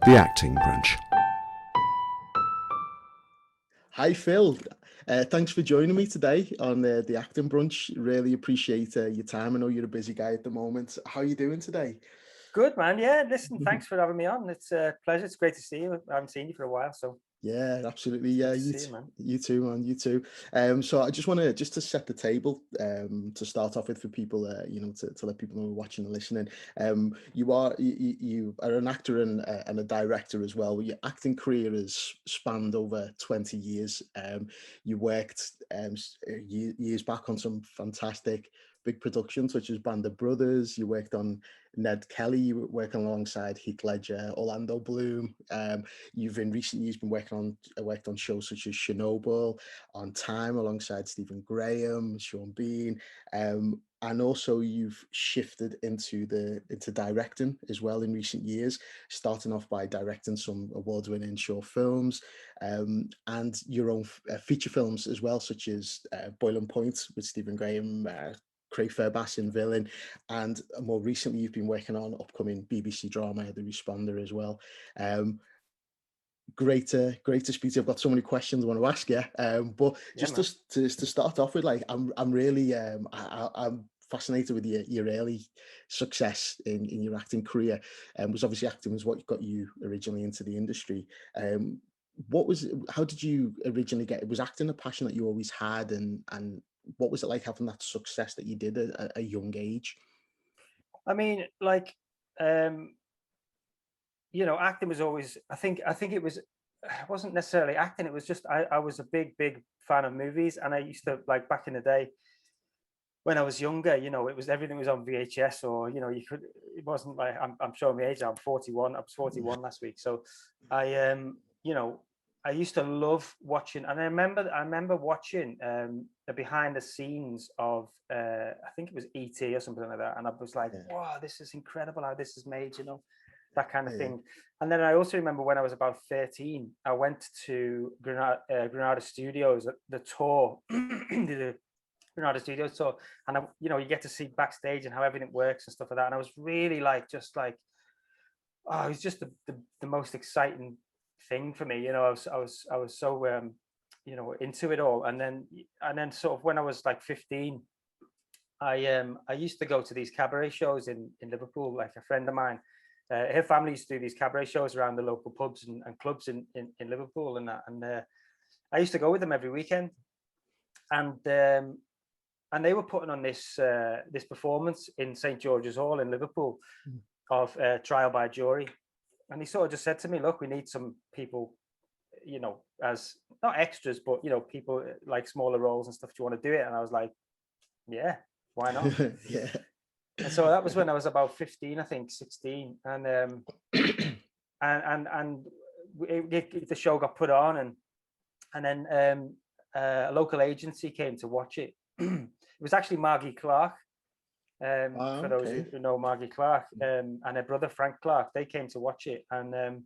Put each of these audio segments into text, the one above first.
The Acting Brunch. Hi Phil, thanks for joining me today on the Acting Brunch. Really appreciate your time. I know you're a busy guy at the moment. How are you doing today? Good, man. Yeah, listen, thanks for having me on. It's a pleasure. It's great to see you. I haven't seen you for a while, so Yeah, absolutely. Yeah, good to see you, man. you too, man. You too. So I just want to just to set the table to start off with for people, to let people know who are watching and listening. You are an actor and a director as well. Your acting career has spanned over 20 years. You worked years back on some fantastic big productions such as Band of Brothers. You worked on Ned Kelly. You were working alongside Heath Ledger, Orlando Bloom. You've in recent years been worked on shows such as Chernobyl, On Time alongside Stephen Graham, Sean Bean, and also you've shifted into directing as well in recent years, starting off by directing some award-winning short films, and your own feature films as well, such as Boiling Point with Stephen Graham, Craig Fairbass in Villan, and more recently you've been working on upcoming BBC drama The Responder as well. Great to speak to you. I've got so many questions I want to ask you, but just to start off with, like, I'm really I'm fascinated with your early success in your acting career, and was obviously acting was what got you originally into the industry. How did you originally get it? Was acting a passion that you always had, and what was it like having that success that you did at a young age? I mean, like, acting was always, I think it wasn't necessarily acting. It was just, I was a big fan of movies. And I used to, like, back in the day when I was younger, it was, everything was on VHS, or, it wasn't like, I'm showing my age. I'm 41. I was 41 last week. So I, I used to love watching, and I remember watching the behind the scenes of I think it was ET or something like that, and I was like, wow, this is incredible how this is made, that kind of thing. And then I also remember when I was about 13, I went to Granada Studios, the tour, the Granada Studios tour, and you get to see backstage and how everything works and stuff like that. And I was really like, it was just the most exciting thing for me. I was so into it all. And then sort of when I was like 15, I used to go to these cabaret shows in Liverpool. Like, a friend of mine, her family used to do these cabaret shows around the local pubs and clubs in Liverpool, and that. And I used to go with them every weekend, and they were putting on this performance in St George's Hall in Liverpool of Trial by Jury. And he sort of just said to me, look, we need some people, as not extras, but people like smaller roles and stuff. Do you want to do it? And I was like, yeah, why not? Yeah. And so that was when I was about 15, I think 16, and the show got put on, and then a local agency came to watch it. It was actually Margie Clark. For those who know Margie Clark, and her brother Frank Clark, they came to watch it, and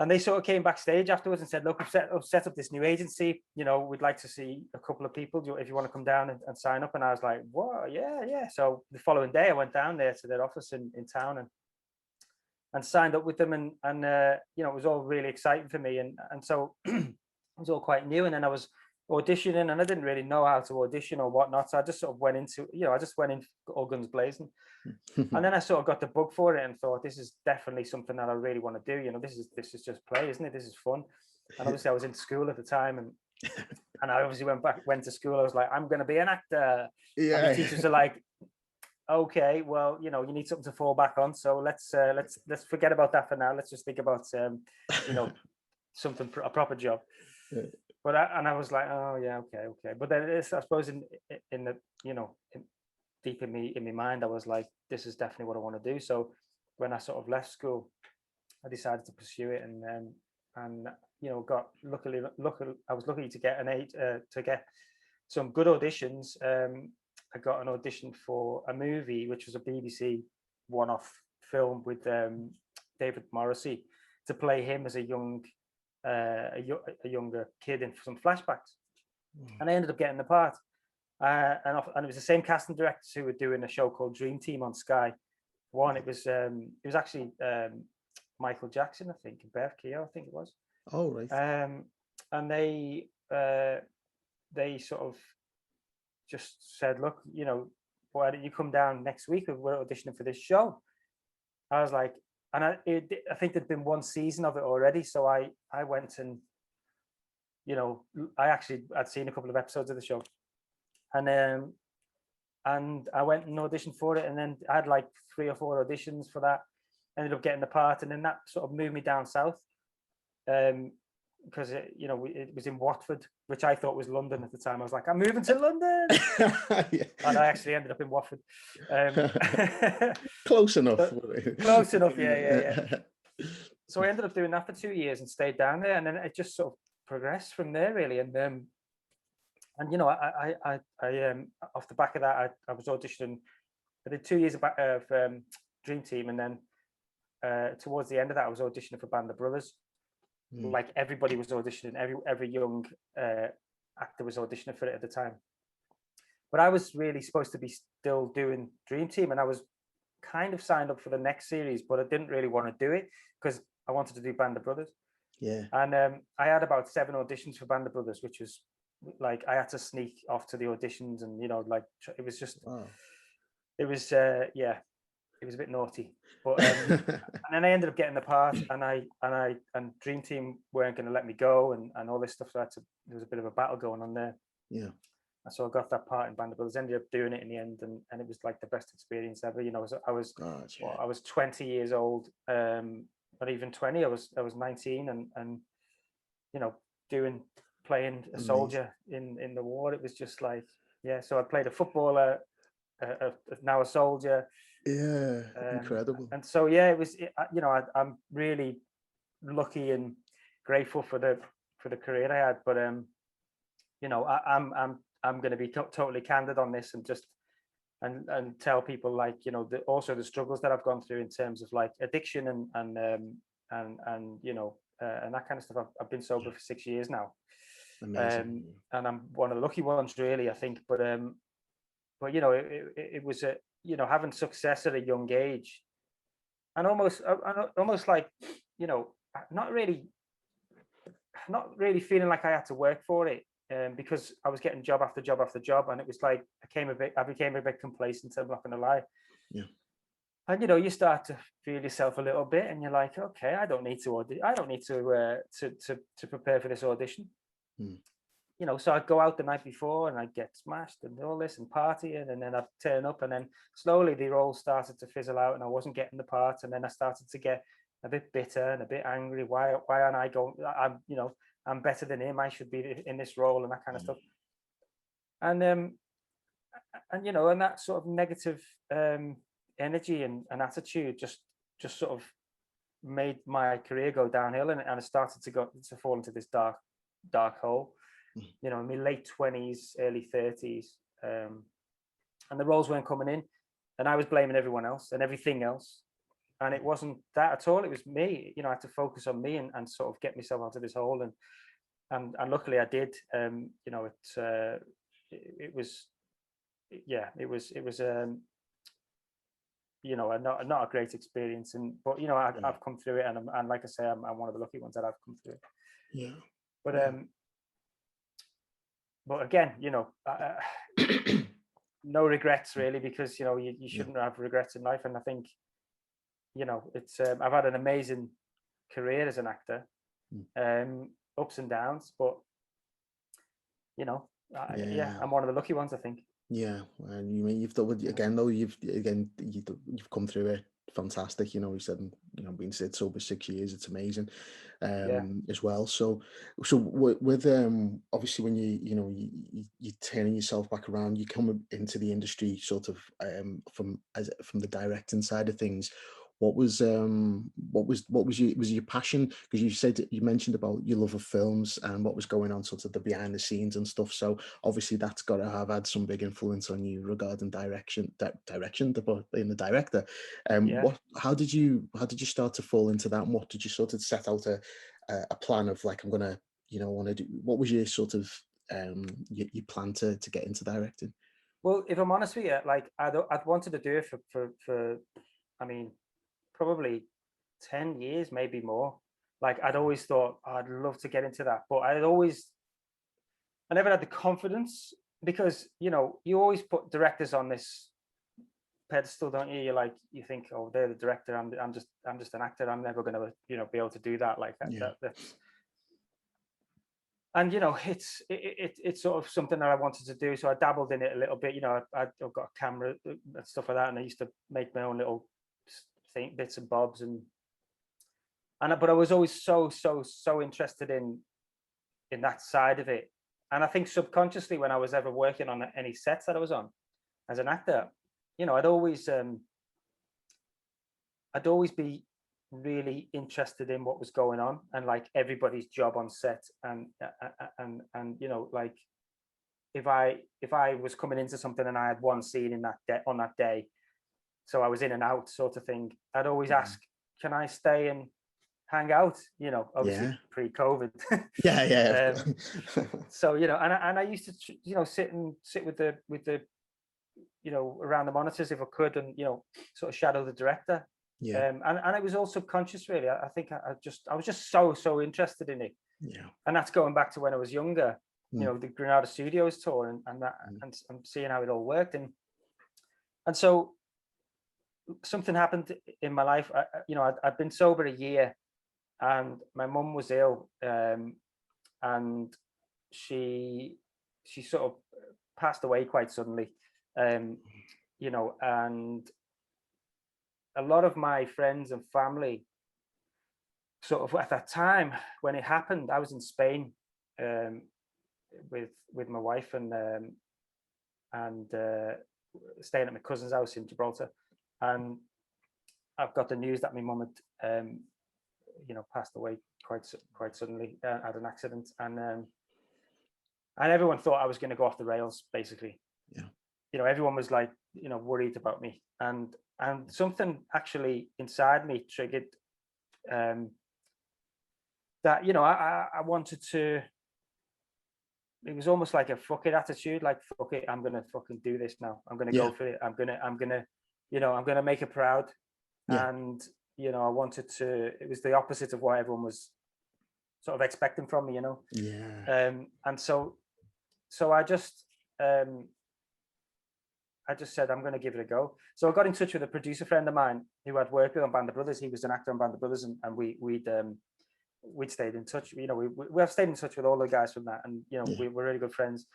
they sort of came backstage afterwards and said, look, we've set up this new agency, we'd like to see a couple of people, if you want to come down and sign up. And I was like, whoa, yeah. So the following day I went down there to their office in town and signed up with them, and it was all really exciting for me, and so it was all quite new. And then I was auditioning, and I didn't really know how to audition or whatnot, so I just sort of went into, I just went in all guns blazing. And then I sort of got the bug for it and thought, this is definitely something that I really want to do. This is just play, isn't it? This is fun. And obviously I was in school at the time, and I obviously went to school. I was like, I'm going to be an actor. Yeah. And the teachers are like, okay, well, you need something to fall back on, so let's forget about that for now. Let's just think about something, a proper job. Yeah. But I was like, oh yeah, okay. But then I suppose in the deep in my mind, I was like, this is definitely what I want to do. So when I sort of left school, I decided to pursue it, and got luckily I was lucky to get to get some good auditions. I got an audition for a movie, which was a BBC one-off film with David Morrissey, to play him as a younger kid in some flashbacks. And I ended up getting the part. And it was the same casting directors who were doing a show called Dream Team on Sky One. It was actually Michael Jackson, I think, and Bev Keogh, I think it was. Oh, right. And they sort of just said, look, you know, why don't you come down next week? We're auditioning for this show. I was like, and I think there'd been one season of it already, so I went and, you know, I'd seen a couple of episodes of the show, and I went and auditioned for it, and then I had like 3 or 4 auditions for that. Ended up getting the part, and then that sort of moved me down south, because you know, it was in Watford, which I thought was London at the time. I was like, I'm moving to London, and I actually ended up in Watford. Close enough. Close enough, yeah. So I ended up doing that for 2 years and stayed down there, and then it just sort of progressed from there, really. And you know, I off the back of that, I was auditioning. I did 2 years of Dream Team, and then towards the end of that, I was auditioning for Band of Brothers. Like everybody was auditioning, every young actor was auditioning for it at the time. But I was really supposed to be still doing Dream Team, and I was kind of signed up for the next series, but I didn't really want to do it because I wanted to do Band of Brothers. Yeah. And I had about 7 auditions for Band of Brothers, which was like I had to sneak off to the auditions, and you know, like it was just, it was yeah, it was a bit naughty. But and then I ended up getting the part, and Dream Team weren't going to let me go, and all this stuff. So there was a bit of a battle going on there. Yeah. And so I got that part in Band of Brothers. Ended up doing it in the end, and it was like the best experience ever. You know, I was 20 years old, not even 20. I was 19, and you know, playing a soldier in the war. It was just like, yeah. So I played a footballer, now a soldier. Yeah, incredible. And so yeah, it was. You know, I'm really lucky and grateful for the career I had. But you know, I'm going to be totally candid on this, and just and tell people, like, you know, also the struggles that I've gone through in terms of like addiction and you know, and that kind of stuff. I've been sober for 6 years now. Amazing. And I'm one of the lucky ones, really, I think. But you know, it was a, you know, having success at a young age, and almost like, you know, not really feeling like I had to work for it, because I was getting job after job after job, and it was like I became a bit complacent. I'm not going to lie. Yeah. And you know, you start to feel yourself a little bit, and you're like, okay, I don't need to prepare for this audition. You know, so I'd go out the night before and I'd get smashed and all this and partying, and then I'd turn up, and then slowly the role started to fizzle out, and I wasn't getting the part, and then I started to get a bit bitter and a bit angry. Why aren't I going? You know, I'm better than him. I should be in this role, and that kind of stuff. And you know, and that sort of negative energy and attitude just sort of made my career go downhill, and I started to fall into this dark hole. You know, in my late 20s, early 30s, and the roles weren't coming in, and I was blaming everyone else and everything else, and it wasn't that at all. It was me. You know, I had to focus on me and sort of get myself out of this hole, and luckily I did. You know, it was you know, not a great experience, but you know, I've come through it, and like I say, I'm one of the lucky ones that I've come through it. Yeah. But again, you know, no regrets really, because you know, you shouldn't have regrets in life. And I think, you know, it's I've had an amazing career as an actor, ups and downs, but you know, I'm one of the lucky ones, I think. Yeah, and you mean you've done again though. You've come through it fantastic. You know, you said, you know, being sober 6 years, it's amazing, as well. So with obviously when you're turning yourself back around, you come into the industry sort of from the directing side of things. What was your passion? Because you mentioned about your love of films and what was going on sort of the behind the scenes and stuff. So obviously that's got to have had some big influence on you regarding being the director. How did you start to fall into that? And what did you sort of set out a plan of, like, I'm gonna, you know, want to do? What was your sort of your plan to get into directing? Well, if I'm honest with you, like I'd wanted to do it for I mean, probably 10 years, maybe more. Like I'd always thought, oh, I'd love to get into that, but I never had the confidence, because you always put directors on this pedestal, don't you? You think, oh, they're the director, I'm just an actor, I'm never going to be able to do that. Like Yeah. that's, and it's sort of something that I wanted to do, so I dabbled in it a little bit. I've got a camera and stuff like that, and I used to make my own little bits and bobs, but I was always so interested in that side of it. And I think subconsciously, when I was ever working on any sets that I was on as an actor, I'd always be really interested in what was going on, and like everybody's job on set, and like if I was coming into something and I had one scene in on that day, so I was in and out sort of thing, I'd always ask, can I stay and hang out? Obviously pre-COVID. Yeah. So and I used to sit with the around the monitors if I could, and sort of shadow the director. And it was all subconscious, really. I think I was just so interested in it. And that's going back to when I was younger, the Granada Studios tour, and that, and seeing how it all worked. And so something happened in my life. I'd been sober a year, and my mum was ill, and she sort of passed away quite suddenly, and a lot of my friends and family, sort of at that time when it happened, I was in Spain with my wife, and staying at my cousin's house in Gibraltar, and I've got the news that my mum had passed away quite suddenly, had an accident, and everyone thought I was going to go off the rails, basically. Everyone was like worried about me, and something actually inside me triggered that I wanted to. It was almost like a fuck it attitude, like fuck it, I'm gonna fucking do this now. I'm gonna go for it. I'm gonna make her proud. And I wanted to. It was the opposite of what everyone was sort of expecting from me, and so I just said, I'm going to give it a go. So I got in touch with a producer friend of mine who I'd worked with on Band of Brothers. He was an actor on Band of Brothers, and we'd stayed in touch. We have stayed in touch with all the guys from that, and we were really good friends.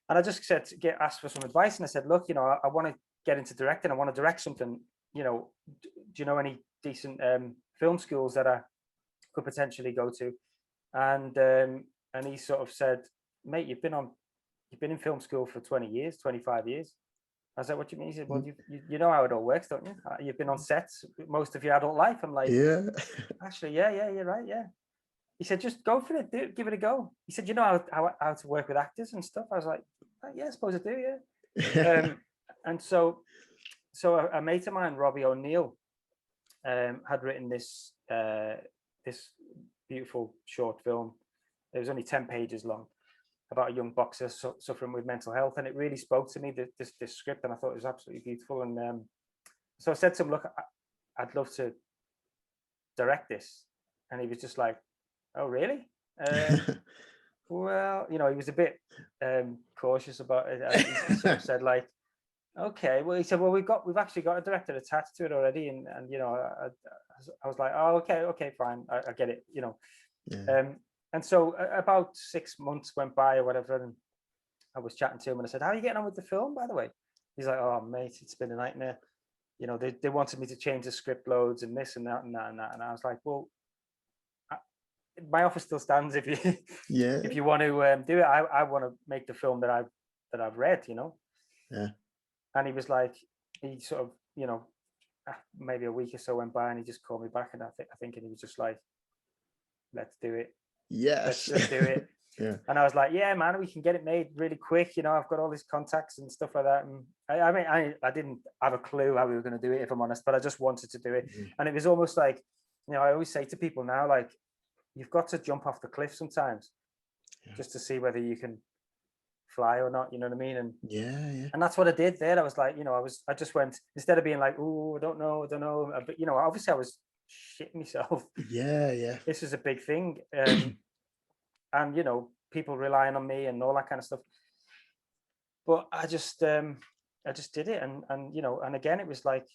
And I just said, asked for some advice, and I said, look, I want to get into directing. I want to direct something. Do you know any decent film schools that I could potentially go to? And he sort of said, mate, you've been in film school for 20 years, 25 years. I was like, what do you mean? He said, well, you know how it all works, don't you? You've been on sets most of your adult life. I'm like, actually, yeah, you're right, yeah. He said, just go for it, give it a go. He said, you know how to work with actors and stuff? I was like, yeah, I suppose I do, yeah. And so a mate of mine, Robbie O'Neill, had written this beautiful short film. It was only 10 pages long, about a young boxer suffering with mental health, and it really spoke to me, this script, and I thought it was absolutely beautiful. And so I said to him, look, I'd love to direct this. And he was just like, oh really? Well, he was a bit cautious about it. He sort of said like, okay. Well, he said, well, we've actually got a director attached to it already, and I was like, oh, okay, fine, I get it, and so about 6 months went by or whatever, and I was chatting to him, and I said, how are you getting on with the film, by the way? He's like, oh mate, it's been a nightmare. They wanted me to change the script loads and this and that and that and that, and I was like, well, my offer still stands if you if you want to do it. I want to make the film that I've read, And he was like, he sort of, maybe a week or so went by, and he just called me back, and I think and he was just like, let's do it. Yes. Let's just do it. And I was like, yeah, man, we can get it made really quick. I've got all these contacts and stuff like that. And I didn't have a clue how we were going to do it, if I'm honest, but I just wanted to do it. And it was almost like, I always say to people now, like, you've got to jump off the cliff sometimes just to see whether you can fly or not, you know what I mean? And and that's what I did there. I was like, I just went, instead of being like, oh, I don't know, but obviously I was shitting myself. Yeah. This is a big thing. And, you know, people relying on me and all that kind of stuff. But I just did it. And, you know, and again, it was like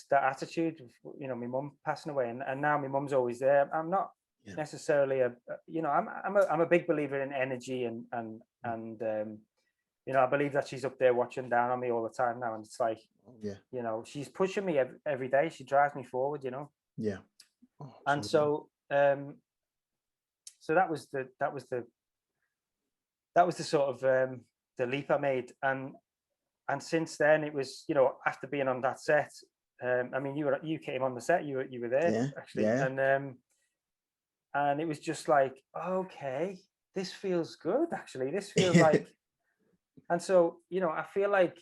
that attitude of, you know, my mum passing away, and now my mum's always there. I'm not necessarily you know, I'm a big believer in energy and you know, I believe that she's up there watching down on me all the time now. And it's like, you know, she's pushing me every day. She drives me forward, you know? Yeah. Oh, and so, so that was the sort of, the leap I made. And since then it was, you know, after being on that set, I mean, you came on the set, you were there actually. And it was just like, okay, this feels good. Actually, this feels like, and so, you know, I feel like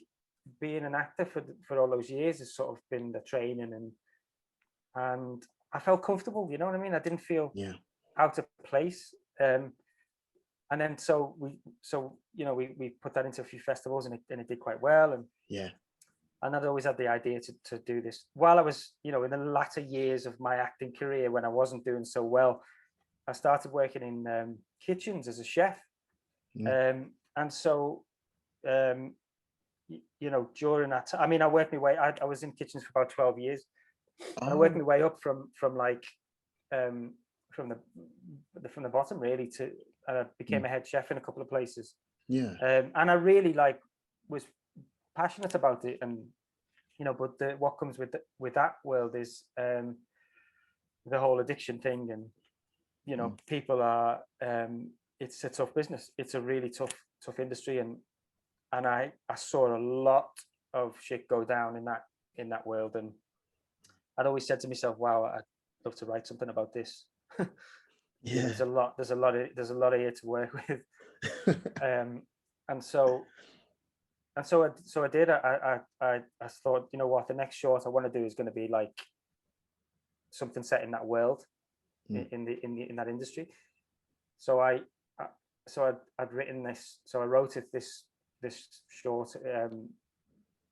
being an actor for all those years has sort of been the training, and I felt comfortable, you know what I mean? I didn't feel out of place. And then so you know, we put that into a few festivals, and it did quite well. And I'd always had the idea to do this while I was, you know, in the latter years of my acting career, when I wasn't doing so well. I started working in kitchens as a chef. And so, you know, during that time, I mean, I worked my way, I was in kitchens for about 12 years. And I worked my way up from like, from the bottom really to, I became a head chef in a couple of places. And I really like was passionate about it, and you know, but what comes with that world is the whole addiction thing, and you know, people are it's a tough business. It's a really tough industry, and I saw a lot of shit go down in that world, and I'd always said to myself, wow, I'd love to write something about this. You know, there's a lot of here to work with. And so I did. I thought, you know what, the next short I want to do is going to be like something set in that world, in that industry. So I'd written this. So I wrote this short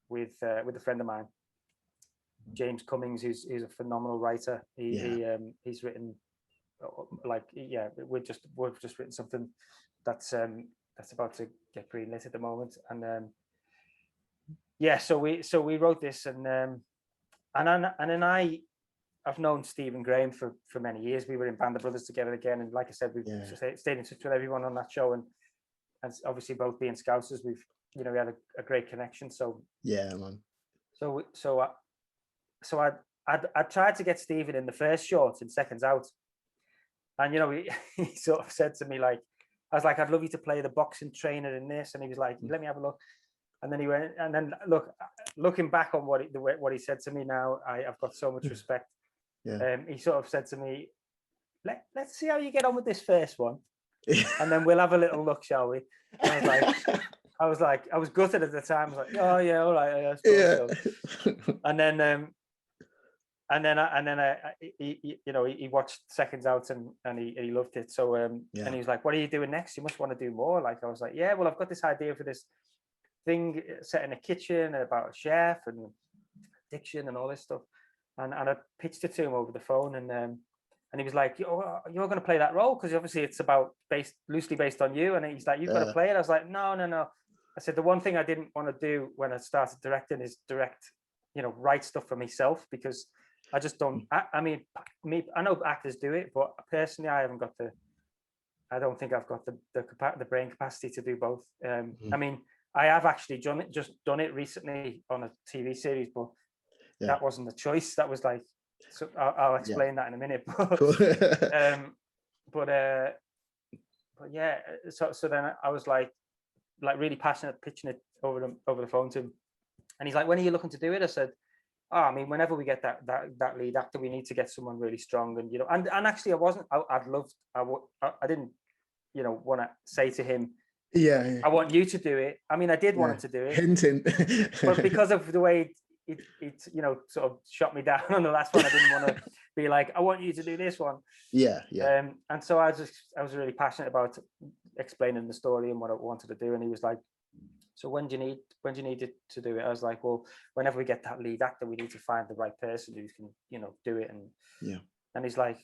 with a friend of mine, James Cummings, who's a phenomenal writer. He's written we've just written something that's about to get greenlit at the moment, and so we wrote this, and then I've known Stephen Graham for many years. We were in Band of Brothers together again, and like I said, we've stayed in touch with everyone on that show, and obviously both being Scousers, we had a great connection. So man. So I tried to get Stephen in the first short in Seconds Out, and you know, he sort of said to me, like, I was like, I'd love you to play the boxing trainer in this, and he was like, let me have a look. And then he went, and then looking back on what he said to me now, I've got so much respect. He sort of said to me, let's see how you get on with this first one, and then we'll have a little look, shall we? And I was gutted at the time. I was like, oh yeah, all right, I suppose so. And then he watched Seconds Out, and he loved it. So and he was like, what are you doing next? You must want to do more. Like, I was like, yeah, well, I've got this idea for this thing set in a kitchen about a chef and addiction and all this stuff. And I pitched it to him over the phone, and he was like, you're going to play that role, because obviously it's loosely based on you. And he's like, you've got to play it. I was like, no. I said, the one thing I didn't want to do when I started directing is write stuff for myself, because I just don't. I mean, I know actors do it, but personally, I don't think I've got the brain capacity to do both. I mean, I have actually just done it recently on a TV series, but that wasn't a choice. That was like, so I'll explain that in a minute. But yeah, so then I was like really passionate, pitching it over the phone to him, and he's like, when are you looking to do it? I said, I mean, whenever we get that lead actor, we need to get someone really strong, and actually I didn't want to say to him, I want you to do it. I mean, I did want him to do it, hinting, but because of the way it sort of shot me down on the last one, I didn't want to be like, I want you to do this one. And so I was really passionate about explaining the story and what I wanted to do, and he was like, So when do you need to do it? I was like, well, whenever we get that lead actor, we need to find the right person who can, do it. And he's like,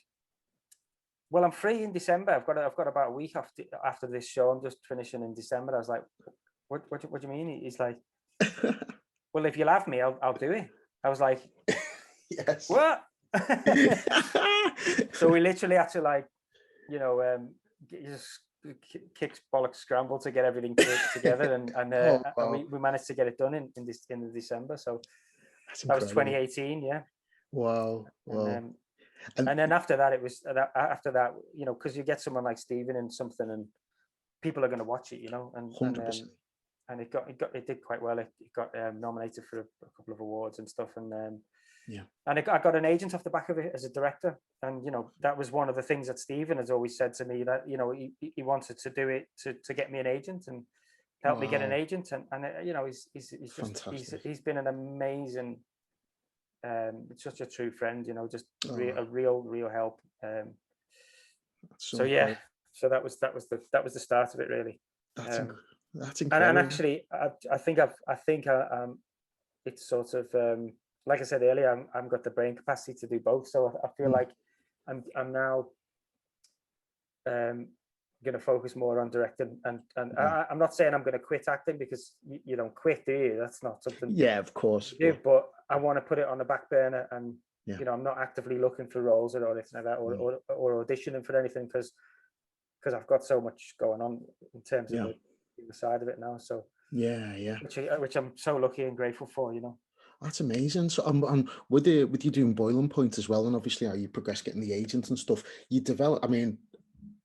well, I'm free in December. I've got about a week after this show. I'm just finishing in December. I was like, what do you mean? He's like, well, if you'll have me, I'll do it. I was like, yes. What? So we literally had to, like, just kicks bollocks scramble to get everything together, and wow. we managed to get it done in the December. So That's that was incredible. 2018, yeah. Wow. And then after that, it was after that, because you get someone like Stephen in something, and people are going to watch it, and 100%. And it did quite well. It got nominated for a couple of awards and stuff, and I got an agent off the back of it as a director, and that was one of the things that Stephen has always said to me, that he wanted to do it to get me an agent and help me get an agent, and he's been an amazing, such a true friend, just a real help. So yeah, so that was the start of it, really. That's incredible. And actually, I think it's sort of like I said earlier, I've got the brain capacity to do both. So I feel like I'm now going to focus more on directing, and I'm not saying I'm going to quit acting, because you don't quit, do you? That's not something. Yeah, of course. But I want to put it on the back burner, and I'm not actively looking for roles or anything like that, or auditioning for anything, because I've got so much going on in terms of the side of it now. So which I'm so lucky and grateful for, That's amazing. So I'm with you doing Boiling Point as well, and obviously how you progress getting the agent and stuff. You develop.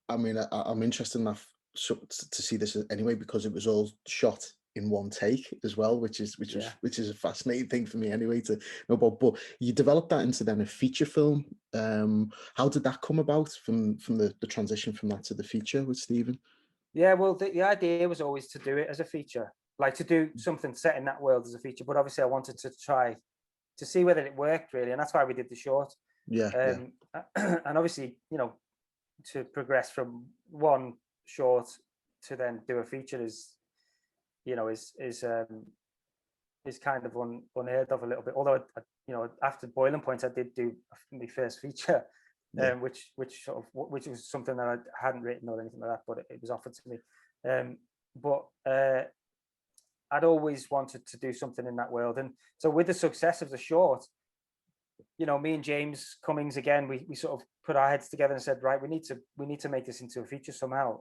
I'm interested enough to see this anyway, because it was all shot in one take as well, which is a fascinating thing for me anyway to know about. But you developed that into then a feature film. How did that come about, from the transition from that to the feature with Stephen? Yeah, well, the idea was always to do it as a feature, like to do something set in that world as a feature. But obviously, I wanted to try to see whether it worked, really, and that's why we did the short. And obviously, to progress from one short to then do a feature is kind of unheard of a little bit. Although after Boiling Point, I did do my first feature. Which was something that I hadn't written or anything like that, but it was offered to me. But I'd always wanted to do something in that world, and so with the success of the short, me and James Cummings again, we sort of put our heads together and said, right, we need to make this into a feature somehow.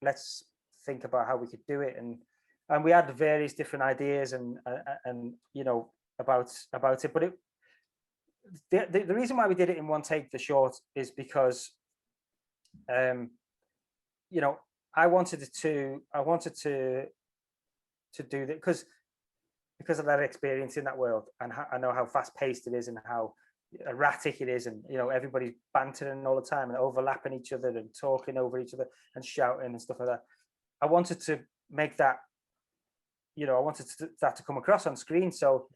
Let's think about how we could do it, and we had various different ideas and about it, but the reason why we did it in one take, the short, is because I wanted to do that because of that experience in that world, and I know how fast paced it is and how erratic it is, and everybody's bantering all the time and overlapping each other and talking over each other and shouting and stuff like that. I wanted to make that, I wanted that to come across on screen. So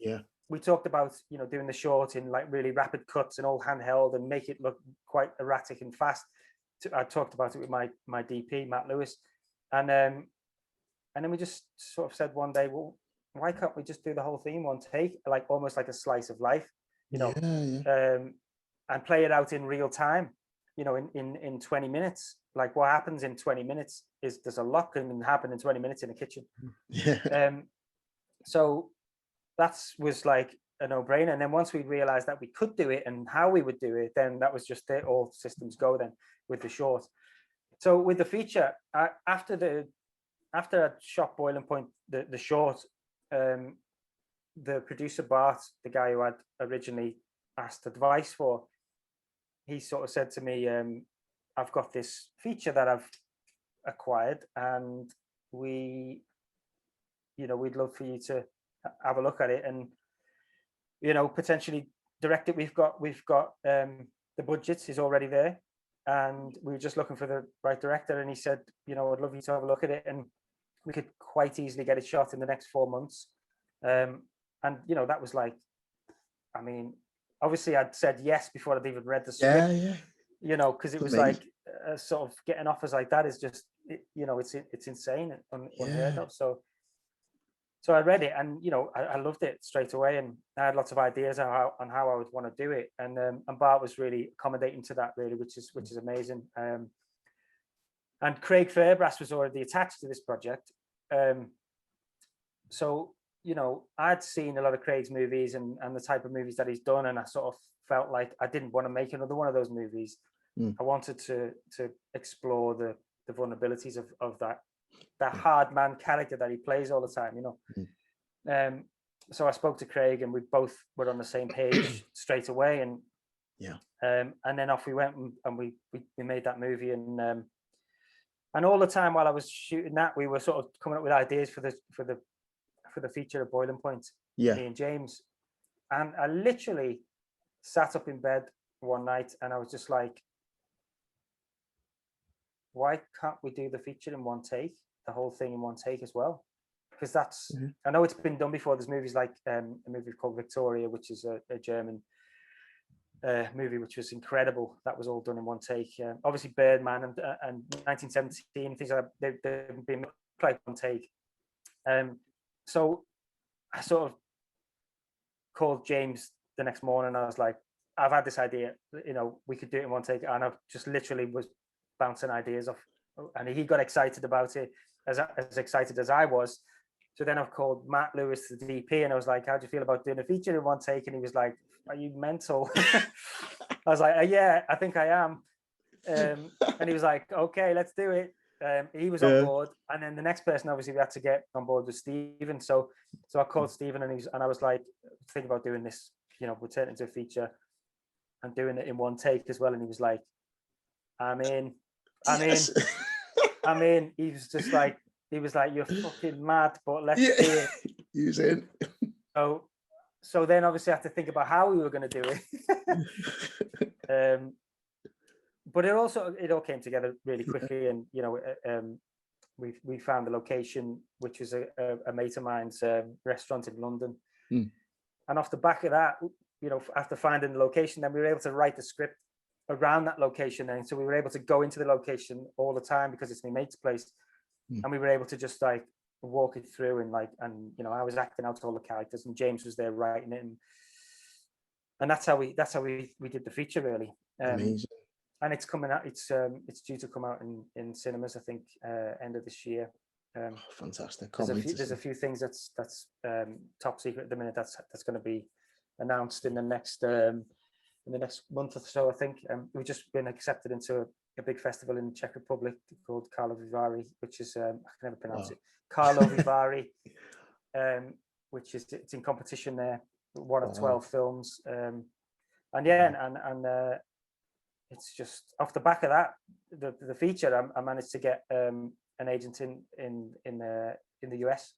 we talked about doing the short in like really rapid cuts and all handheld and make it look quite erratic and fast. I talked about it with my DP, Matt Lewis, and then we just sort of said one day, well, why can't we just do the whole thing in one take, like almost like a slice of life, and play it out in real time, in 20 minutes. Like what happens in 20 minutes is there's a lot can happen in 20 minutes in a kitchen. So that was like a no-brainer. And then once we realized that we could do it and how we would do it, then that was just it, all systems go then with the short. So with the feature, after I shot Boiling Point, the short, the producer Bart, the guy who I'd originally asked advice for, he sort of said to me, I've got this feature that I've acquired, and we'd love for you to have a look at it and potentially direct it. We've got the budget is already there, and we were just looking for the right director. And he said, I'd love you to have a look at it, and we could quite easily get it shot in the next 4 months. And that was like, I mean, obviously I'd said yes before I'd even read the script. Because it was like sort of getting offers like that is just it's insane and unheard of. So So I read it, and I loved it straight away, and I had lots of ideas on how I would want to do it, and Bart was really accommodating to that, really, which is amazing. And Craig Fairbrass was already attached to this project, so I'd seen a lot of Craig's movies and the type of movies that he's done, and I sort of felt like I didn't want to make another one of those movies. I wanted to explore the vulnerabilities of that hard man character that he plays all the time. So I spoke to Craig, and we both were on the same page straight away, and then off we went, and we made that movie, and all the time while I was shooting that, we were sort of coming up with ideas for the feature of Boiling Point, me and James. And I literally sat up in bed one night, and I was just like, why can't we do the feature in one take, the whole thing in one take as well? Because that's, I know it's been done before. There's movies like a movie called Victoria, which is a German movie, which was incredible. That was all done in one take. Obviously Birdman and 1917, things like that, they've been like one take. So I sort of called James the next morning. I was like, I've had this idea, we could do it in one take. And I just literally was bouncing ideas off, and he got excited about it, as excited as I was. So then I've called Matt Lewis, the DP, and I was like, how do you feel about doing a feature in one take? And he was like, are you mental? I was like, yeah, I think I am. And he was like, okay, let's do it. He was on board, and then the next person obviously we had to get on board was Stephen. So I called Stephen, and I was like, think about doing this, we'll turn it into a feature and doing it in one take as well. And he was like, I'm in. He was just like, you're fucking mad, but let's do it. He was in. So then obviously I had to think about how we were going to do it. But it all came together really quickly, and we found the location, which was a mate of mine's restaurant in London. And off the back of that, after finding the location, then we were able to write the script around that location, and so we were able to go into the location all the time because it's my mate's place, and we were able to just like walk it through, and I was acting out all the characters, and James was there writing it, and that's how we did the feature, really. Amazing. And it's coming out. It's due to come out in cinemas, I think, end of this year. Fantastic. There's a few things that's top secret at the minute. That's going to be announced in the next month or so, I think. We've just been accepted into a big festival in the Czech Republic called Karlovy Vary, which is I can never pronounce it. Karlovy Vary, which is it's in competition there. One of 12 films, and it's just off the back of that, the feature. I managed to get an agent in the US.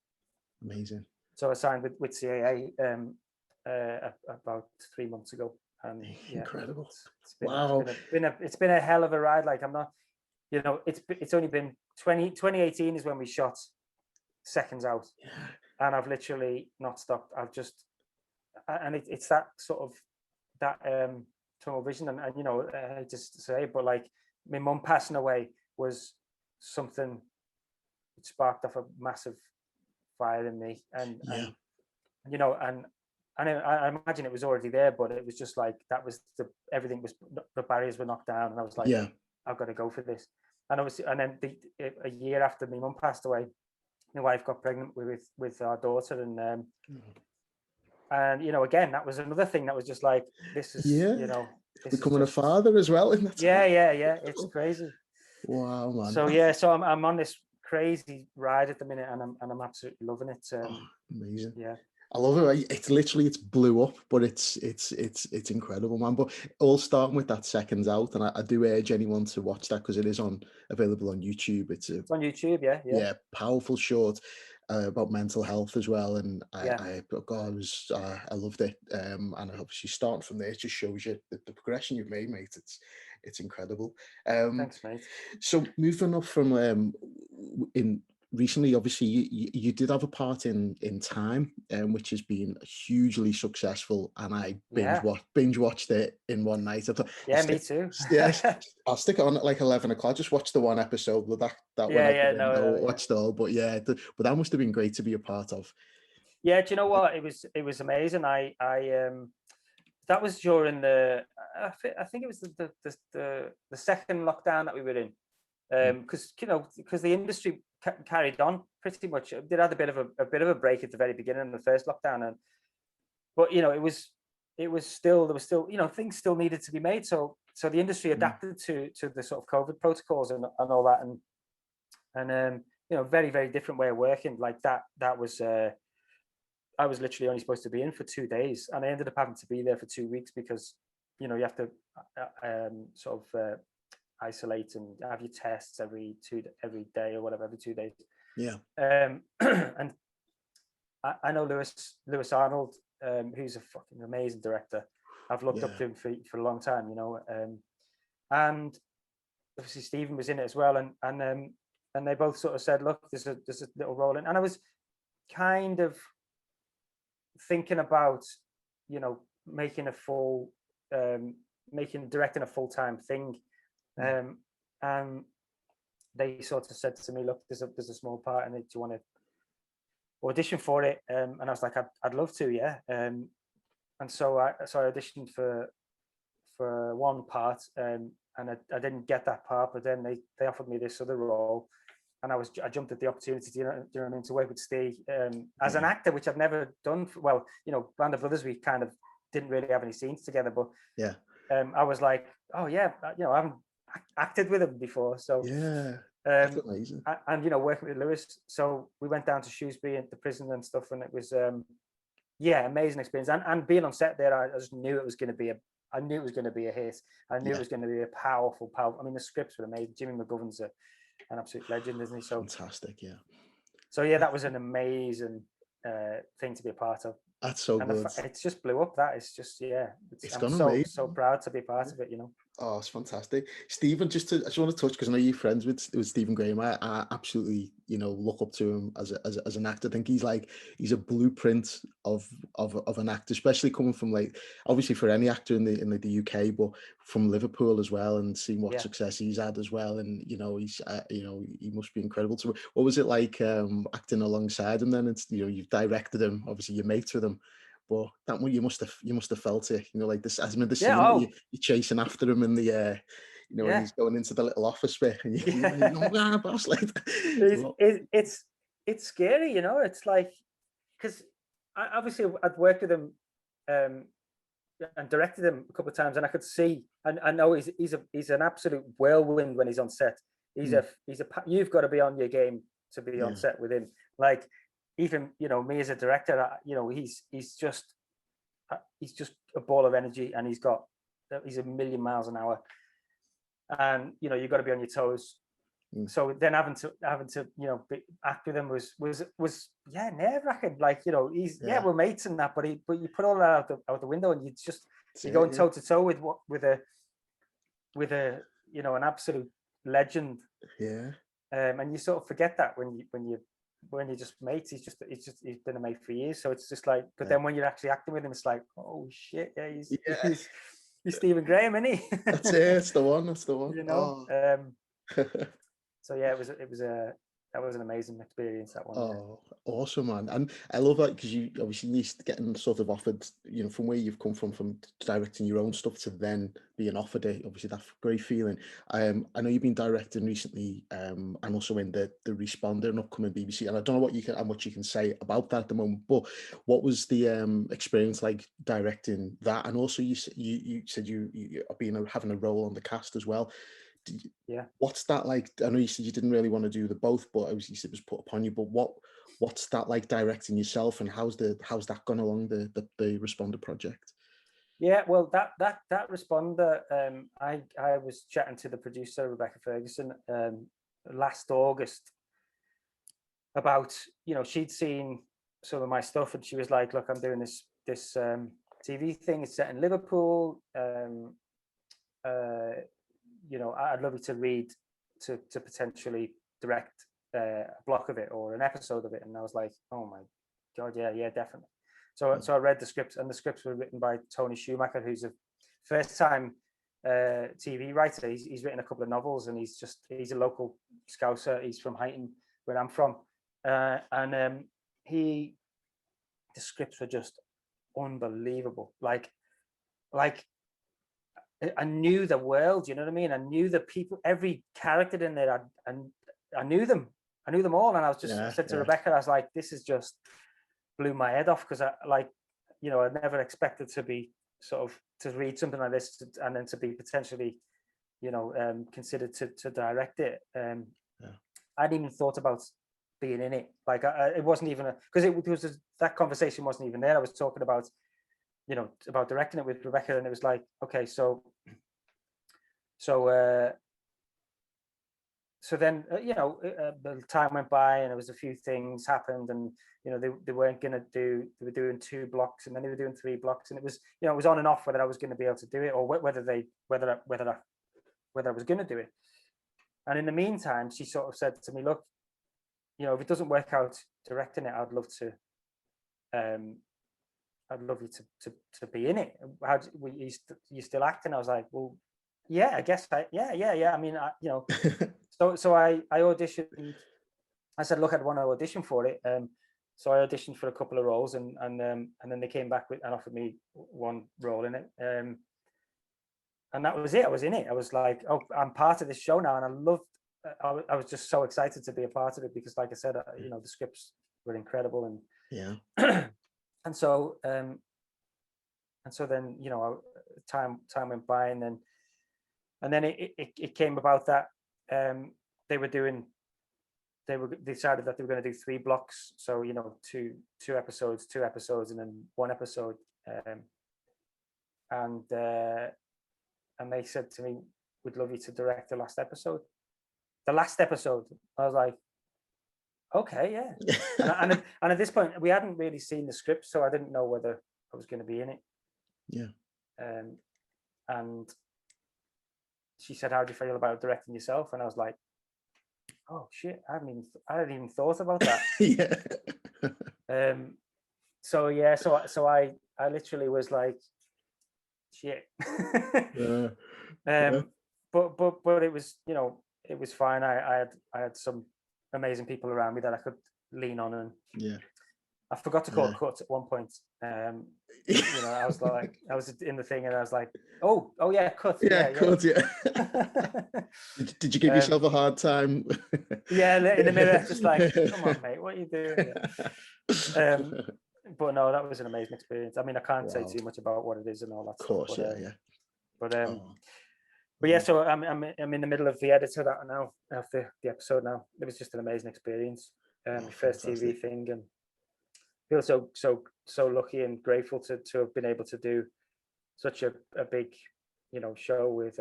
Amazing. So I signed with CAA about 3 months ago. And incredible. It's been a hell of a ride. Like, I'm not, it's only been 2018 is when we shot Seconds Out, and I've literally not stopped. I've just, and it's that sort of that tunnel vision, and I hate to say, but like my mum passing away was something that sparked off a massive fire in me, and I imagine it was already there, but it was just like that was everything was, the barriers were knocked down, and I was like, I've got to go for this. And obviously, and then a year after my mum passed away, my wife got pregnant with our daughter, and again, that was another thing that was just like, this is this becoming a father as well in that time. Yeah, it's crazy. Wow, man. So I'm on this crazy ride at the minute, and I'm absolutely loving it. Amazing. Yeah, I love it. It's blew up, but it's incredible, man. But all starting with that Seconds Out, and I do urge anyone to watch that because it is available on YouTube. It's on YouTube, yeah. Powerful short about mental health as well, and I loved it. And obviously starting from there, it just shows you the progression you've made, mate. It's incredible. Thanks, mate. So moving up from in recently, obviously, you did have a part in Time, which has been hugely successful, and I Yeah, binge watched it in one night. I thought, yeah, me too. yes, I'll stick it on at like 11 o'clock. Just watch the one episode, but that went Yeah, out the yeah, window. no, yeah. Watched it all, but yeah, but that must have been great to be a part of. Yeah, do you know what? It was amazing. That was during I think it was the second lockdown that we were in. Because because the industry carried on pretty much. They had a bit of a break at the very beginning of the first lockdown, but it was still, there was still, things still needed to be made. So the industry adapted to the sort of COVID protocols and all that, and very, very different way of working. Like that was I was literally only supposed to be in for 2 days, and I ended up having to be there for 2 weeks because you have to sort of isolate and have your tests every day or whatever, every 2 days. Yeah. And I know Lewis Arnold, who's a fucking amazing director. I've looked up to him for a long time, and obviously Stephen was in it as well, and they both sort of said, look, there's a little role in, and I was kind of thinking about making directing a full-time thing, and they sort of said to me, look, there's a small part in it, do you want to audition for it? And I was like, I'd love to, yeah. And so I auditioned for one part, and I didn't get that part, but then they offered me this other role, and I jumped at the opportunity, do you know what I mean, to work with Steve as an actor, which I've never done. Well, Band of Brothers, we kind of didn't really have any scenes together, but yeah, I was like, oh yeah, I haven't acted with him before, so yeah, that's amazing. and working with Lewis, so we went down to Shrewsbury and the prison and stuff, and it was amazing experience, and being on set there, I just knew it was going to be a hit. I knew it was going to be a powerful. I mean, the scripts were amazing. Jimmy McGovern's an absolute legend, isn't he? So fantastic, yeah. So yeah, that was an amazing thing to be a part of. That's so good. It's just blew up. That it's just I'm so proud to be part of it. Oh, it's fantastic, Stephen. I just want to touch, because I know you're friends with Stephen Graham. I absolutely look up to him as an actor. I think he's a blueprint of an actor, especially coming from, like, obviously for any actor in the UK, but from Liverpool as well, and seeing what success he's had as well. And he's he must be incredible. So what was it like acting alongside him then? It's you've directed him, obviously you're mates with him. But that one, you must have felt it, like this, as in the scene that you're chasing after him in the, when he's going into the little office bit, and you're boss, like it's scary, It's like, because obviously I'd worked with him and directed him a couple of times, and I could see, and I know he's an absolute whirlwind when he's on set. You've got to be on your game to be on set with him. Like, even me as a director, he's just a ball of energy, and he's a million miles an hour, and you've got to be on your toes. So then having to act with him was nerve-wracking. Like, we're mates and that, but you put all that out the window, and you're going toe to toe with an absolute legend. And you sort of forget that when you're just mates. He's been a mate for years, so it's just like, but then when you're actually acting with him, it's like, oh shit, he's Stephen Graham, isn't he? That's it. That's the one. So yeah, that was an amazing experience, that one. Oh, awesome, man. And I love that, because you obviously getting sort of offered, from where you've come from directing your own stuff to then being offered it. Obviously, that great feeling. I know you've been directing recently, and also in the Responder, an upcoming BBC. And I don't know how much you can say about that at the moment. But what was the experience like directing that? And also, you said you having a role on the cast as well. What's that like? I know you said you didn't really want to do the both, but obviously it was put upon you. But what's that like, directing yourself, and how's that gone along, the Responder project? Yeah, well, that Responder, I was chatting to the producer, Rebecca Ferguson, last August about, she'd seen some of my stuff, and she was like, look, I'm doing this TV thing. It's set in Liverpool. I'd love you to read to potentially direct a block of it or an episode of it, and I was like, oh my god, yeah, definitely. So I read the scripts, and the scripts were written by Tony Schumacher, who's a first-time TV writer. He's written a couple of novels, and he's a local Scouser. He's from Huyton, where I'm from, and the scripts were just unbelievable. Like I knew the world, you know what I mean? I knew the people, every character in there, and I knew them all. And I said to Rebecca, I was like, this is just blew my head off, because I never expected to be to read something like this and then to be potentially, considered to direct it. I hadn't even thought about being in it. Like it wasn't even because it was that conversation wasn't even there. I was talking about, about directing it with Rebecca, and it was like, okay, so then the time went by, and there was a few things happened, and they weren't going to they were doing 2 blocks, and then they were doing 3 blocks, and it was it was on and off whether I was going to be able to do it, or whether I was going to do it. And in the meantime, she sort of said to me, look, if it doesn't work out directing it, I'd love you to be in it. You still acting? I was like, well, yeah, I guess yeah. I mean, so I auditioned. I said, look, I'd want to audition for it. So I auditioned for a couple of roles, and then they came back and offered me 1 role in it. And that was it. I was in it. I was like, oh, I'm part of this show now, and I was just so excited to be a part of it, because, like I said, the scripts were incredible, and and so then time went by, and then it came about that they decided that they were going to do 3 blocks, so two episodes, and then 1 episode, and they said to me, we'd love you to direct the last episode. I was like, okay, yeah. and at this point, we hadn't really seen the script, so I didn't know whether I was going to be in it. And she said, how do you feel about directing yourself? And I was like, oh shit, I hadn't even thought about that. So I literally was like, shit. But it was, it was fine. I had some amazing people around me that I could lean on, and I forgot to call a cut at one point. I was in the thing, and I was like, oh yeah, cut. Cut. Did you give yourself a hard time? In the mirror, just like, come on, mate, what are you doing? But no, that was an amazing experience. I mean, I can't say too much about what it is and all that. Of course, stuff, but yeah, so I'm in the middle of the edit of that now, after the episode now. It was just an amazing experience. My first TV thing, and feel so lucky and grateful to have been able to do such a big, show with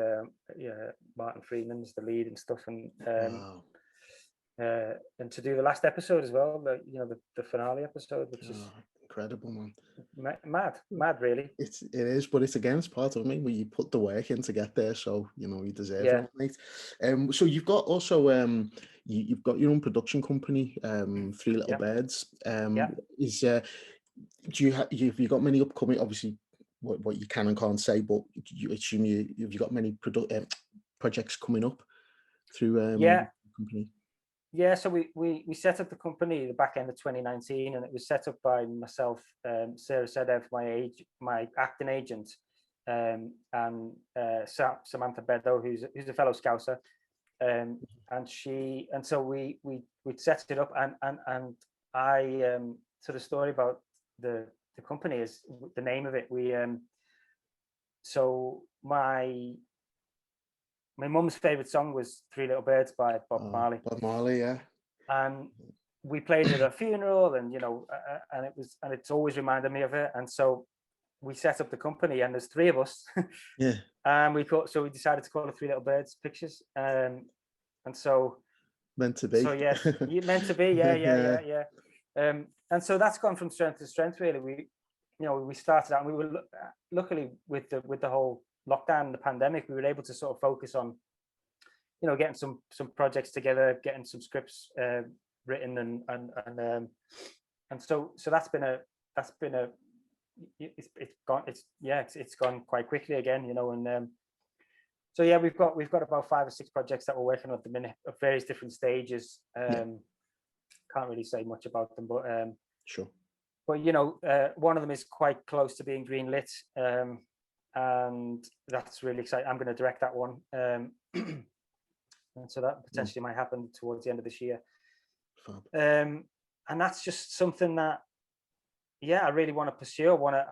Martin Freeman's the lead and stuff, and to do the last episode as well, the finale episode, which is incredible, man. Mad, really. It is, but it's against part of me where you put the work in to get there, so you deserve it, mate. So you've got also you've got your own production company, 3 Little Birds. Is have you got many upcoming? Obviously, what you can and can't say, but you assume have you got many projects coming up through the company? Yeah, so we set up the company the back end of 2019, and it was set up by myself, Sarah Sedev, my acting agent, and Samantha Beddoe, who's a fellow Scouser, and so we set it up, and I so the story about the company is the name of it. So my mum's favorite song was 3 Little Birds by Bob Marley. Bob Marley, yeah. And we played it at a funeral, and and it's always reminded me of it. And so we set up the company, and there's 3 of us. And we decided to call it 3 Little Birds Pictures. And so meant to be. So yes, meant to be. Yeah. And so that's gone from strength to strength, really. We started out, and we were luckily with the whole lockdown and the pandemic, we were able to sort of focus on getting some projects together, getting some scripts written, and so that's been a it's gone quite quickly again, and so yeah, we've got about 5 or 6 projects that we're working on at the minute at various different stages. Can't really say much about them, but Sure. But one of them is quite close to being greenlit, and that's really exciting. I'm going to direct that one, and so that potentially might happen towards the end of this year. Fab. And that's just something that, I really want to pursue. I want to,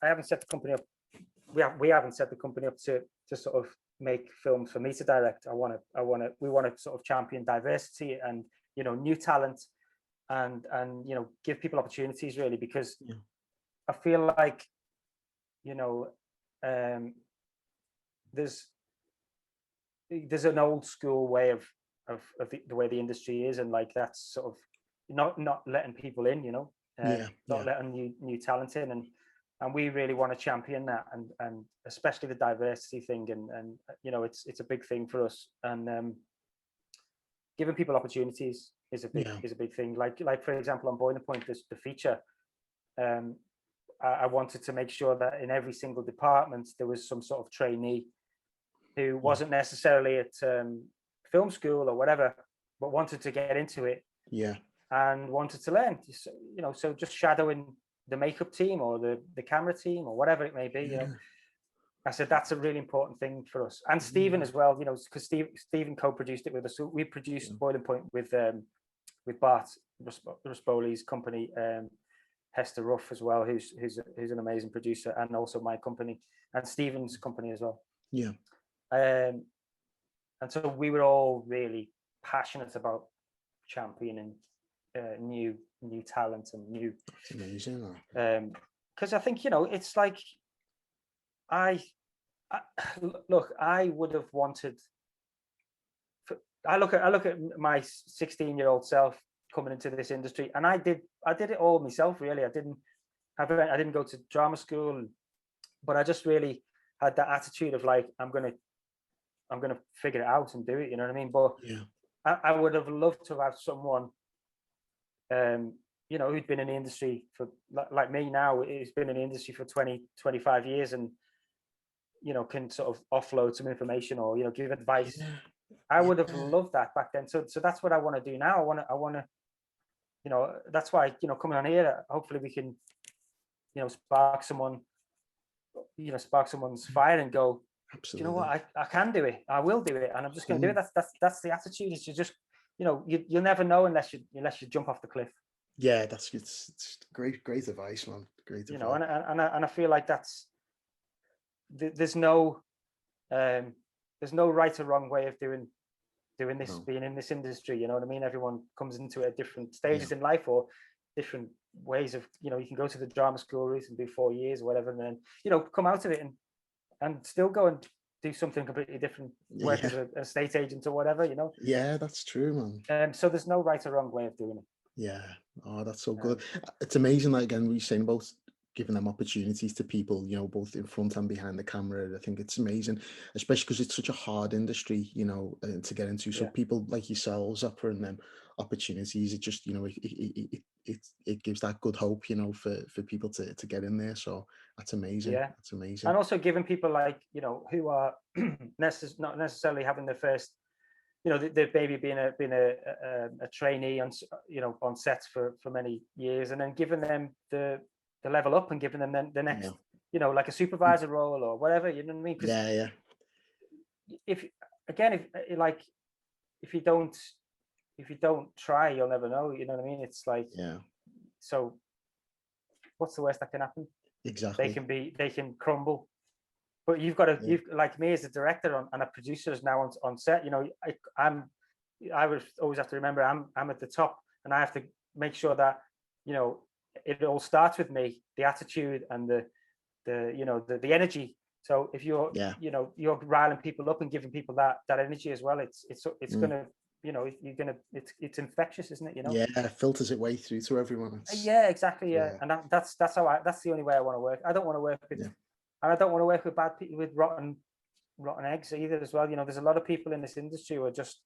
I haven't set the company up. We haven't set the company up to sort of make films for me to direct. We want to sort of champion diversity and new talent, and give people opportunities, really, because I feel like there's an old school way of the way the industry is, and like that's sort of not letting people in, not letting new talent in, and we really want to champion that, and especially the diversity thing, and it's a big thing for us, and giving people opportunities is a big thing. Like for example, on Boiling Point, the feature, I wanted to make sure that in every single department there was some sort of trainee who wasn't necessarily at film school or whatever, but wanted to get into it, and wanted to learn. So just shadowing the makeup team or the camera team or whatever it may be. I said that's a really important thing for us, and Stephen as well. Because Stephen co-produced it with us. So we produced Boiling Point with Bart Ruspoli's company, Hester Ruff as well, who's an amazing producer, and also my company and Stephen's company as well. And so we were all really passionate about championing new talent and new. That's amazing. Because I think it's like I would have wanted. I look at my 16-year-old self coming into this industry, and I did it all myself, really. I didn't go to drama school, but I just really had that attitude of like, I'm gonna figure it out and do it, you know what I mean? But I would have loved to have someone who'd been in the industry for like me now, who's been in the industry for 20-25 years, and can sort of offload some information or give advice. I would have loved that back then. So that's what I want to do now. I want to that's why coming on here, hopefully we can spark someone's fire and go, absolutely, you know what, I can do it, I will do it, and I'm just going to do it. That's the attitude. Is you just you'll never know unless you jump off the cliff. It's great advice, man. Great advice. And I feel like there's no right or wrong way of doing this, being in this industry, you know what I mean? Everyone comes into it at different stages in life, or different ways of, you can go to the drama school route and do 4 years or whatever, and then come out of it and still go and do something completely different, work as an estate agent or whatever, that's true, man. So there's no right or wrong way of doing it. That's so good. It's amazing, like, again, we're saying about giving them opportunities to people, both in front and behind the camera. I think it's amazing, especially because it's such a hard industry, to get into. So people like yourselves offering them opportunities, it just, it gives that good hope, for people to get in there. So that's amazing. That's amazing. And also giving people like, who are not necessarily having their first, the baby being a trainee on, on sets for many years, and then giving them the level up and giving them the next, like a supervisor role or whatever, you know what I mean? If you don't try, you'll never know, you know what I mean? It's like, so what's the worst that can happen? Exactly. They can crumble, but you've got to, you've, like me as a director and a producer is now on set, I would always have to remember I'm at the top, and I have to make sure that, it all starts with me, the attitude and the energy. So if you're you're riling people up and giving people that energy as well, it's gonna, it's infectious, isn't it? It filters its way through to everyone. Exactly. And that's the only way I want to work. I don't want to work with and I don't want to work with bad people, with rotten rotten eggs either as well. You know, there's a lot of people in this industry who are just,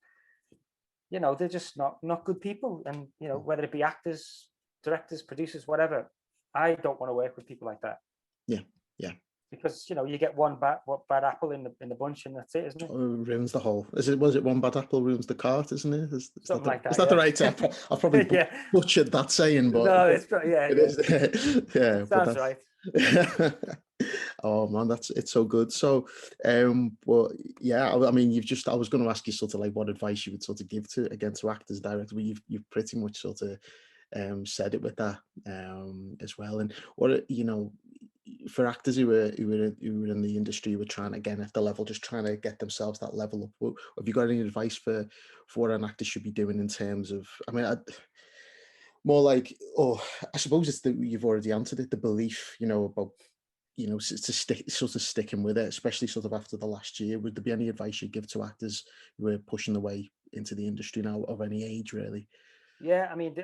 you know, they're just not good people. And, you know, whether it be actors, directors, producers, whatever, I don't want to work with people like that. Yeah, yeah. Because, you know, you get one bad apple in the bunch, and that's it, isn't it? Oh, ruins the whole. Was it one bad apple ruins the cart, isn't it? Something like that. Is that the right term? I've probably Yeah. butchered that saying, but No, it's yeah, it is. Yeah, sounds right. Oh man, it's so good. So, but yeah, I mean, I was going to ask you sort of like what advice you would sort of give to actors, directors, but you've pretty much sort of said it with that as well. And what, you know, for actors who were in the industry, who were trying again at the level, just trying to get themselves that level up, have you got any advice for what an actor should be doing in terms of, I mean, more like, I suppose it's you've already answered it, the belief, you know, about, you know, to sticking with it, especially sort of after the last year. Would there be any advice you'd give to actors who are pushing their way into the industry now, of any age, really? Yeah, I mean,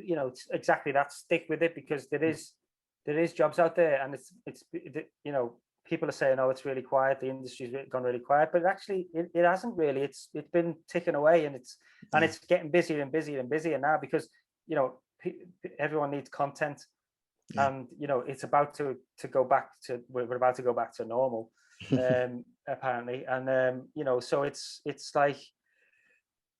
you know, it's exactly that. Stick with it, because there is jobs out there, and it's you know, people are saying, oh, it's really quiet, the industry's gone really quiet, but actually it hasn't really. It's been ticking away, and it's getting busier and busier and busier now, because, you know, everyone needs content. Yeah. And, you know, it's about to go back to, we're about to go back to normal, apparently. And you know, so it's like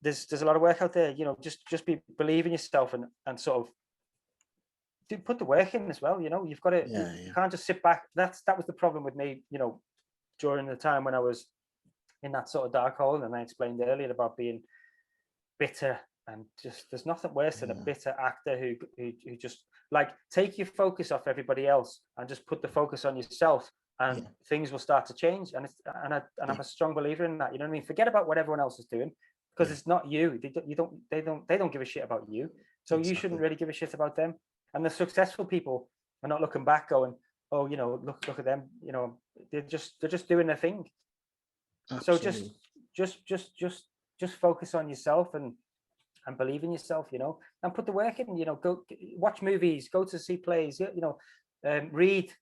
there's a lot of work out there. You know, just believe in yourself, and sort of put the work in as well. You know, you've got to, you can't just sit back. That was the problem with me, you know, during the time when I was in that sort of dark hole. And I explained earlier about being bitter, and just, there's nothing worse than a bitter actor who just, like, take your focus off everybody else and just put the focus on yourself, and things will start to change. And I'm a strong believer in that. You know what I mean? Forget about what everyone else is doing, because it's not you. They don't give a shit about you. So you shouldn't really give a shit about them. And the successful people are not looking back going, oh, you know, look at them. You know, they're just doing their thing. Absolutely. So just focus on yourself, and believe in yourself, you know, and put the work in. You know, go watch movies, go to see plays, you know, read.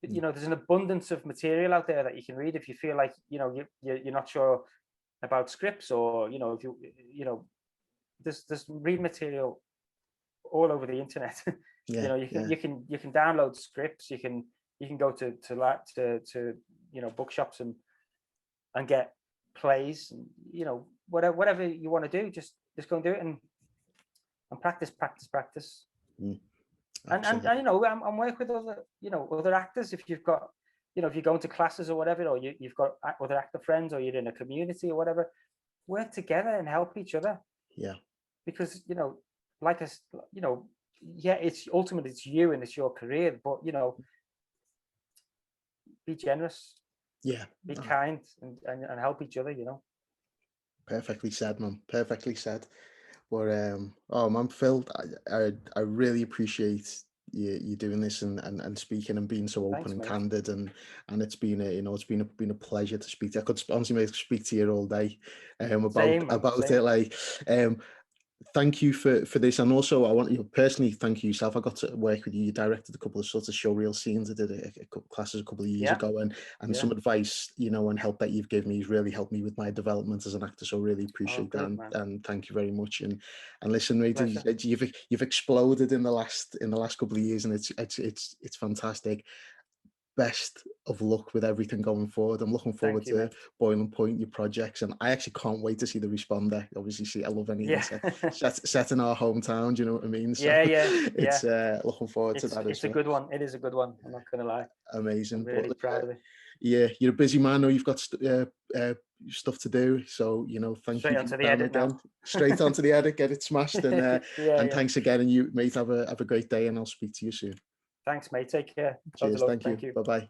You know, there's an abundance of material out there that you can read if you feel like, you know, you're not sure about scripts, or, you know, if you know, there's read material all over the internet. You know, you can download scripts. You can go to you know, bookshops and get plays, and, you know, whatever you want to do, just go and do it, and practice. And you know, I'm work with other, you know, other actors. If you've got, you know, if you're going to classes or whatever, or you've got other actor friends, or you're in a community or whatever, work together and help each other. Yeah. Because, you know, like us, you know, it's ultimately, it's you and it's your career, but, you know, be generous. Yeah. Be kind, and help each other, you know. Perfectly said, man. Perfectly said. But oh man, Phil, I really appreciate you doing this, and speaking, and being so open and candid, and it's been a, you know, it's been a pleasure to speak to you. I could honestly speak to you all day about it. Like, thank you for this, and also I want you personally thank you yourself. I got to work with you. You directed a couple of sort of showreel scenes. I did a couple classes a couple of years ago, and some advice, you know, and help that you've given me has really helped me with my development as an actor. So really appreciate that, and thank you very much. And listen, mate, you've exploded in the last couple of years, and it's fantastic. Best of luck with everything going forward. I'm looking forward to Boiling Point, your projects, and I actually can't wait to see the Responder. Obviously, I love any set in our hometown. Do you know what I mean? So it's looking forward to that. It's a good one. It is a good one. I'm not gonna lie. Amazing. I'm really proud of it. Yeah, you're a busy man. I know you've got stuff to do, so, you know, thank you. Straight onto the edit again. Straight onto the edit, get it smashed, and thanks again. And you, mate, have a great day, and I'll speak to you soon. Thanks, mate. Take care. Cheers. Thank you. Bye-bye.